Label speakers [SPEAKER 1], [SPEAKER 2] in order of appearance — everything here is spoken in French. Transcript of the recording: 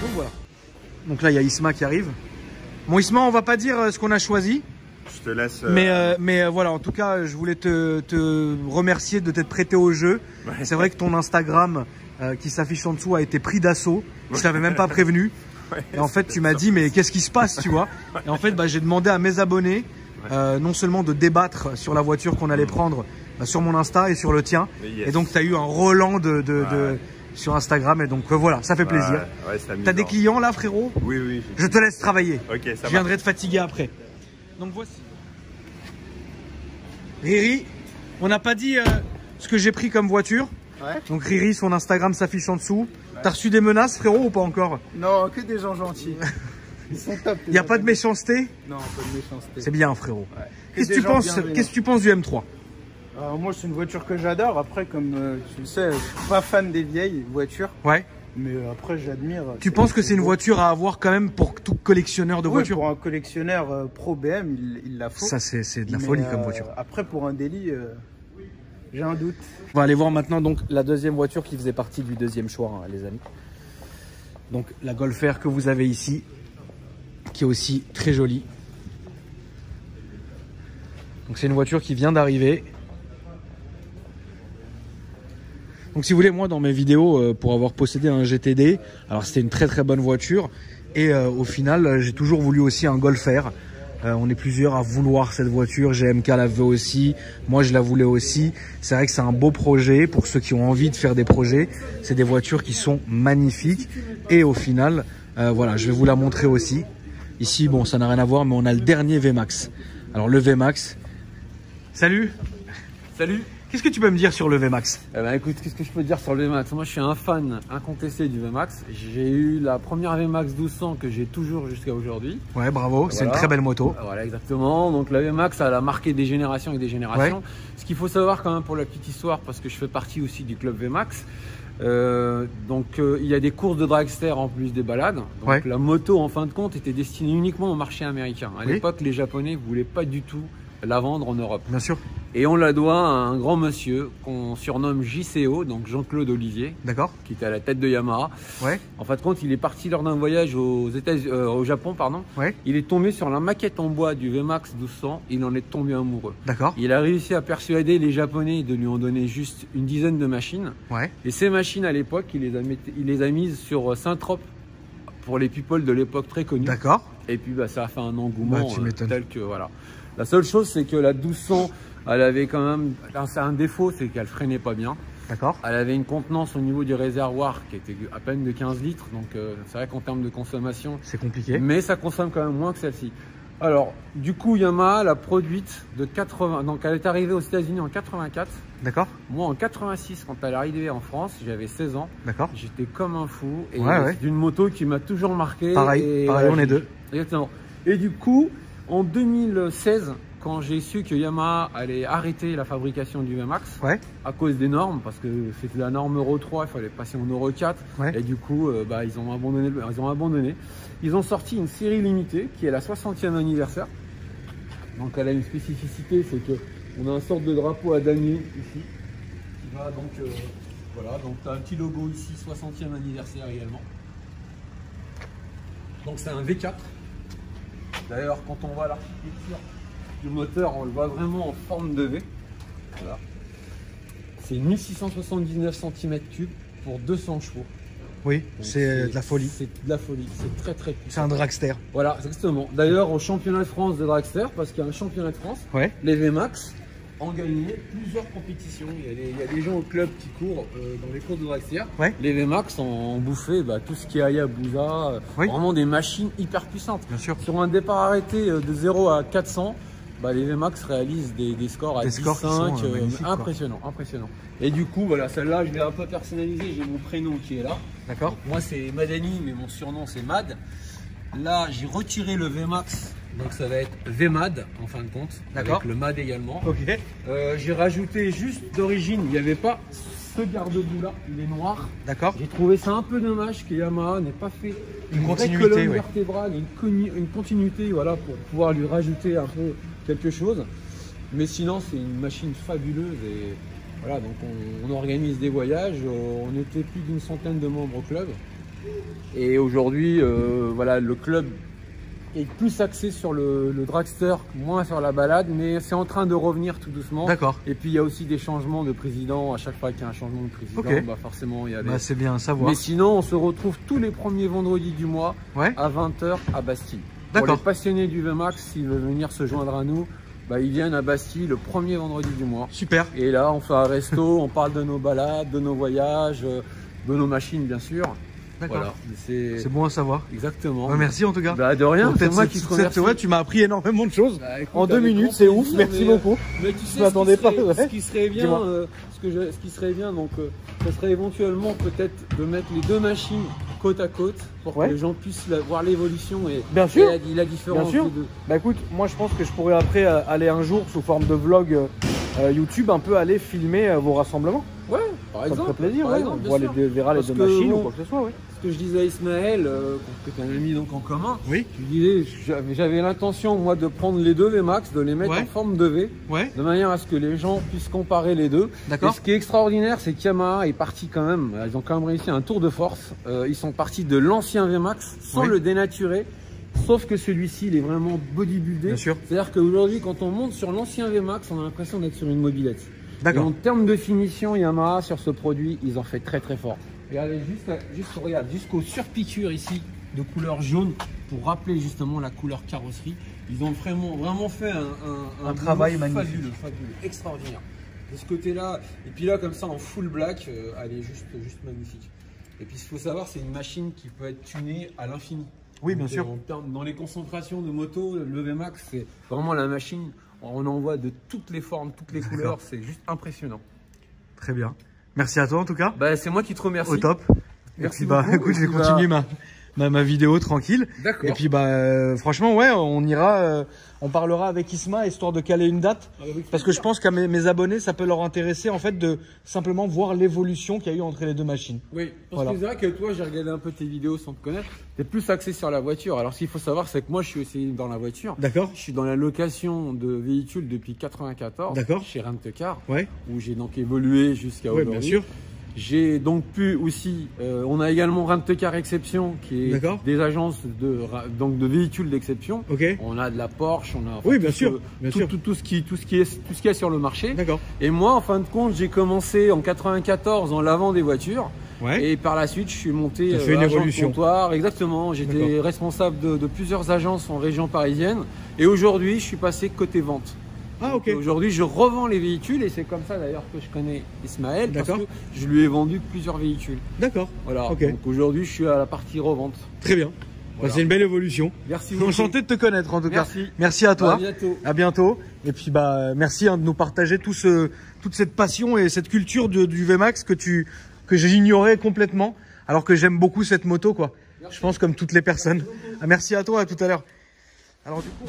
[SPEAKER 1] Donc voilà. Donc là, il y a Isma qui arrive. Bon, Isma, on va pas dire ce qu'on a choisi.
[SPEAKER 2] Je te laisse.
[SPEAKER 1] Mais voilà, en tout cas, je voulais te remercier de t'être prêté au jeu. Ouais. C'est vrai que ton Instagram qui s'affiche en dessous a été pris d'assaut. Je t'avais même pas prévenu. Ouais, et en fait, tu m'as dit, mais qu'est-ce qui se passe, tu vois? Et en fait, bah, j'ai demandé à mes abonnés non seulement de débattre sur la voiture qu'on allait prendre sur mon Insta et sur le tien. Yes. Et donc, tu as eu un Roland sur Instagram. Et donc, voilà, ça fait plaisir.
[SPEAKER 2] Ouais,
[SPEAKER 1] t'as des clients là, frérot?
[SPEAKER 2] Oui, oui.
[SPEAKER 1] Je te laisse travailler.
[SPEAKER 2] Okay, ça
[SPEAKER 1] je viendrai te fatiguer après. Donc, voici. Riri, on n'a pas dit ce que j'ai pris comme voiture. Ouais. Donc, Riri, son Instagram s'affiche en dessous. Ouais. T'as reçu des menaces, frérot, ou pas encore?
[SPEAKER 3] Non, que des gens gentils. Ils sont top.
[SPEAKER 1] Il n'y a pas de méchanceté?
[SPEAKER 3] Non, pas de méchanceté.
[SPEAKER 1] C'est bien, frérot. Ouais. Qu'est-ce que tu penses du M3?
[SPEAKER 3] Alors, moi, c'est une voiture que j'adore. Après, comme tu le sais, je suis pas fan des vieilles voitures.
[SPEAKER 1] Ouais.
[SPEAKER 3] Mais après, j'admire.
[SPEAKER 1] Tu penses que c'est une voiture à avoir quand même pour tout collectionneur de voitures?
[SPEAKER 3] Pour un collectionneur pro BM, il la faut.
[SPEAKER 1] Ça, c'est de la folie comme voiture.
[SPEAKER 3] Après, pour un délit, j'ai un doute.
[SPEAKER 1] On va aller voir maintenant donc la deuxième voiture qui faisait partie du deuxième choix, hein, les amis. Donc la Golf R que vous avez ici, qui est aussi très jolie. Donc c'est une voiture qui vient d'arriver. Donc si vous voulez, moi dans mes vidéos, pour avoir possédé un GTD, alors c'était une très très bonne voiture. Et au final, j'ai toujours voulu aussi un Golf R. On est plusieurs à vouloir cette voiture. GMK la veut aussi. Moi, je la voulais aussi. C'est vrai que c'est un beau projet pour ceux qui ont envie de faire des projets. C'est des voitures qui sont magnifiques. Et au final, voilà, je vais vous la montrer aussi. Ici, bon, ça n'a rien à voir, mais on a le dernier VMAX. Alors le VMAX. Salut.
[SPEAKER 4] Salut.
[SPEAKER 1] Qu'est-ce que tu peux me dire sur le VMAX?
[SPEAKER 4] Écoute, qu'est-ce que je peux te dire sur le VMAX? Moi, je suis un fan incontesté du VMAX. J'ai eu la première VMAX 1200 que j'ai toujours jusqu'à aujourd'hui.
[SPEAKER 1] Ouais, bravo, c'est une très belle moto.
[SPEAKER 4] Voilà, exactement. Donc la VMAX, elle a marqué des générations et des générations. Ouais. Ce qu'il faut savoir quand même pour la petite histoire, parce que je fais partie aussi du club VMAX, il y a des courses de dragster en plus des balades. Donc la moto, en fin de compte, était destinée uniquement au marché américain. À l'époque, les Japonais ne voulaient pas du tout la vendre en Europe.
[SPEAKER 1] Bien sûr.
[SPEAKER 4] Et on la doit à un grand monsieur qu'on surnomme JCO, donc Jean-Claude Olivier.
[SPEAKER 1] D'accord.
[SPEAKER 4] Qui était à la tête de Yamaha.
[SPEAKER 1] Ouais.
[SPEAKER 4] En fin de compte, il est parti lors d'un voyage au Japon, pardon. Ouais. Il est tombé sur la maquette en bois du VMAX 1200. Il en est tombé amoureux.
[SPEAKER 1] D'accord.
[SPEAKER 4] Il a réussi à persuader les Japonais de lui en donner juste une dizaine de machines. Ouais. Et ces machines, à l'époque, il les a mises sur Saint-Trope pour les people de l'époque très connus.
[SPEAKER 1] D'accord.
[SPEAKER 4] Et puis, ça a fait un engouement tel que, voilà. La seule chose, c'est que la 1200, elle avait quand même un défaut, c'est qu'elle freinait pas bien.
[SPEAKER 1] D'accord.
[SPEAKER 4] Elle avait une contenance au niveau du réservoir qui était à peine de 15 litres. Donc c'est vrai qu'en termes de consommation,
[SPEAKER 1] c'est compliqué.
[SPEAKER 4] Mais ça consomme quand même moins que celle-ci. Alors, du coup, Yamaha l'a produite de 80. Donc elle est arrivée aux États-Unis en 84.
[SPEAKER 1] D'accord.
[SPEAKER 4] Moi, en 86, quand elle est arrivée en France, j'avais 16 ans.
[SPEAKER 1] D'accord.
[SPEAKER 4] J'étais comme un fou. Et
[SPEAKER 1] c'est
[SPEAKER 4] d'une moto qui m'a toujours marqué.
[SPEAKER 1] Pareil, on est deux.
[SPEAKER 4] Exactement. Et du coup, en 2016, quand j'ai su que Yamaha allait arrêter la fabrication du VMAX, à cause des normes, parce que c'était la norme Euro 3, il fallait passer en Euro 4, et du coup, ils ont abandonné. Ils ont sorti une série limitée, qui est la 60e anniversaire. Donc elle a une spécificité, c'est qu'on a une sorte de drapeau à damier ici, qui va donc, voilà, donc tu as un petit logo ici, 60e anniversaire également. Donc c'est un V4. D'ailleurs, quand on voit l'architecture du moteur, on le voit vraiment en forme de V. Voilà. C'est 1679 cm3 pour 200 chevaux.
[SPEAKER 1] Oui, c'est de la folie.
[SPEAKER 4] C'est de la folie, c'est très très puissant.
[SPEAKER 1] C'est un dragster.
[SPEAKER 4] Voilà, exactement. D'ailleurs, au championnat de France de dragster, parce qu'il y a un championnat de France, les VMAX ont gagné plusieurs compétitions. Il y a des gens au club qui courent dans les courses de dragster. Les VMAX ont bouffé tout ce qui est Hayabusa, vraiment des machines hyper puissantes.
[SPEAKER 1] Bien sûr.
[SPEAKER 4] Sur un départ arrêté de 0 à 400, les VMAX réalisent des scores à 10, 5, impressionnant. Et du coup, voilà, celle-là, je l'ai un peu personnalisée, j'ai mon prénom qui est là.
[SPEAKER 1] D'accord.
[SPEAKER 4] Moi, c'est Madani, mais mon surnom, c'est Mad. Là, j'ai retiré le VMAX, donc ça va être VMAD en fin de compte, avec le MAD également.
[SPEAKER 1] Ok.
[SPEAKER 4] J'ai rajouté juste d'origine, il n'y avait pas ce garde-boue là, il est noir.
[SPEAKER 1] D'accord.
[SPEAKER 4] J'ai trouvé ça un peu dommage que Yamaha n'ait pas fait
[SPEAKER 1] une continuité,
[SPEAKER 4] colonne vertébrale, une continuité, voilà, pour pouvoir lui rajouter un peu quelque chose. Mais sinon, c'est une machine fabuleuse et voilà, donc on organise des voyages. On était plus d'une centaine de membres au club. Et aujourd'hui, voilà, le club est plus axé sur le dragster, moins sur la balade, mais c'est en train de revenir tout doucement.
[SPEAKER 1] D'accord.
[SPEAKER 4] Et puis il y a aussi des changements de président. À chaque fois qu'il y a un changement de président, bah forcément il y a des...
[SPEAKER 1] c'est bien à savoir.
[SPEAKER 4] Mais sinon, on se retrouve tous les premiers vendredis du mois à 20 h à Bastille. Pour les passionnés du VMAX, s'ils veulent venir se joindre à nous, bah, ils viennent à Bastille le premier vendredi du mois.
[SPEAKER 1] Super.
[SPEAKER 4] Et là, on fait un resto, on parle de nos balades, de nos voyages, de nos machines bien sûr.
[SPEAKER 1] D'accord.
[SPEAKER 4] Voilà,
[SPEAKER 1] c'est bon à savoir.
[SPEAKER 4] Exactement.
[SPEAKER 1] Ouais, merci en tout cas.
[SPEAKER 4] Bah, de rien, c'est moi qui te remercie.
[SPEAKER 1] Ouais, tu m'as appris énormément de choses
[SPEAKER 4] écoute,
[SPEAKER 1] en 2 minutes, c'est ouf, merci beaucoup.
[SPEAKER 4] Mais tu sais,
[SPEAKER 1] je m'attendais pas.
[SPEAKER 4] Ce qui serait bien, ce qui serait bien, donc, ça serait éventuellement peut-être de mettre les 2 machines côte à côte pour que les gens puissent voir l'évolution et,
[SPEAKER 1] bien sûr.
[SPEAKER 4] Et la différence des deux.
[SPEAKER 1] Bah écoute, moi je pense que je pourrais après aller un jour sous forme de vlog YouTube un peu aller filmer vos rassemblements.
[SPEAKER 4] Ouais, par exemple.
[SPEAKER 1] Ça me ferait plaisir, on voit verra les 2 machines ou quoi que ce soit.
[SPEAKER 4] Ce que je disais à Ismaël, que tu as mis donc en commun,
[SPEAKER 1] oui.
[SPEAKER 4] Je disais, j'avais l'intention moi de prendre les 2 VMAX, de les mettre en forme de V, de manière à ce que les gens puissent comparer les deux.
[SPEAKER 1] D'accord.
[SPEAKER 4] Et ce qui est extraordinaire, c'est qu'Yamaha est parti quand même, ils ont quand même réussi un tour de force. Ils sont partis de l'ancien VMAX sans le dénaturer. Sauf que celui-ci, il est vraiment bodybuildé.
[SPEAKER 1] Bien sûr.
[SPEAKER 4] C'est-à-dire qu'aujourd'hui, quand on monte sur l'ancien VMAX, on a l'impression d'être sur une mobilette.
[SPEAKER 1] D'accord.
[SPEAKER 4] En termes de finition, Yamaha, sur ce produit, ils ont fait très très fort. Regardez, regarde, jusqu'aux surpiqûres ici, de couleur jaune, pour rappeler justement la couleur carrosserie. Ils ont vraiment fait un
[SPEAKER 1] travail magnifique.
[SPEAKER 4] Fabuleux, extraordinaire. De ce côté-là, et puis là, comme ça, en full black, elle est juste magnifique. Et puis, ce qu'il faut savoir, c'est une machine qui peut être tunée à l'infini.
[SPEAKER 1] Oui, bien sûr.
[SPEAKER 4] Dans les concentrations de moto, le VMAX, c'est vraiment la machine. On en voit de toutes les formes, toutes les couleurs. C'est juste impressionnant.
[SPEAKER 1] Très bien. Merci à toi en tout cas.
[SPEAKER 4] Bah, c'est moi qui te remercie.
[SPEAKER 1] Au top.
[SPEAKER 4] Merci.
[SPEAKER 1] Et puis, écoute, je vais continuer ma vidéo tranquille.
[SPEAKER 4] D'accord.
[SPEAKER 1] Et puis franchement on ira, on parlera avec Isma histoire de caler une date, parce que je pense qu'à mes abonnés ça peut leur intéresser en fait de simplement voir l'évolution qu'il y a eu entre les 2 machines.
[SPEAKER 4] Oui, parce que c'est vrai que toi j'ai regardé un peu tes vidéos sans te connaître, t'es plus axé sur la voiture. Alors ce qu'il faut savoir c'est que moi je suis aussi dans la voiture.
[SPEAKER 1] D'accord.
[SPEAKER 4] Je suis dans la location de véhicules depuis 94.
[SPEAKER 1] D'accord.
[SPEAKER 4] Chez Rent-A-Car.
[SPEAKER 1] Ouais.
[SPEAKER 4] Où j'ai donc évolué jusqu'à aujourd'hui.
[SPEAKER 1] Bien sûr.
[SPEAKER 4] J'ai donc pu aussi, on a également Rent-A-Car Exception qui est des agences de véhicules d'exception.
[SPEAKER 1] Okay.
[SPEAKER 4] On a de la Porsche, on a
[SPEAKER 1] bien sûr.
[SPEAKER 4] Tout ce qui est sur le marché.
[SPEAKER 1] D'accord.
[SPEAKER 4] Et moi en fin de compte j'ai commencé en 94 en lavant des voitures.
[SPEAKER 1] Ouais.
[SPEAKER 4] Et par la suite je suis monté
[SPEAKER 1] fait une évolution.
[SPEAKER 4] comptoir. Exactement, j'étais responsable de plusieurs agences en région parisienne et aujourd'hui je suis passé côté vente.
[SPEAKER 1] Ah, ok.
[SPEAKER 4] Aujourd'hui, je revends les véhicules et c'est comme ça d'ailleurs que je connais Ismaël parce que je lui ai vendu plusieurs véhicules.
[SPEAKER 1] D'accord.
[SPEAKER 4] Voilà. Okay. Donc aujourd'hui, je suis à la partie revente.
[SPEAKER 1] Très bien. Voilà. C'est une belle évolution.
[SPEAKER 4] Merci beaucoup.
[SPEAKER 1] Enchanté de te connaître en tout cas. Merci à toi.
[SPEAKER 4] À bientôt.
[SPEAKER 1] À bientôt. Et puis merci de nous partager toute cette passion et cette culture du VMAX que j'ignorais complètement, alors que j'aime beaucoup cette moto quoi. Merci. Je pense comme toutes les personnes. Merci à toi, à tout à l'heure. Alors du coup.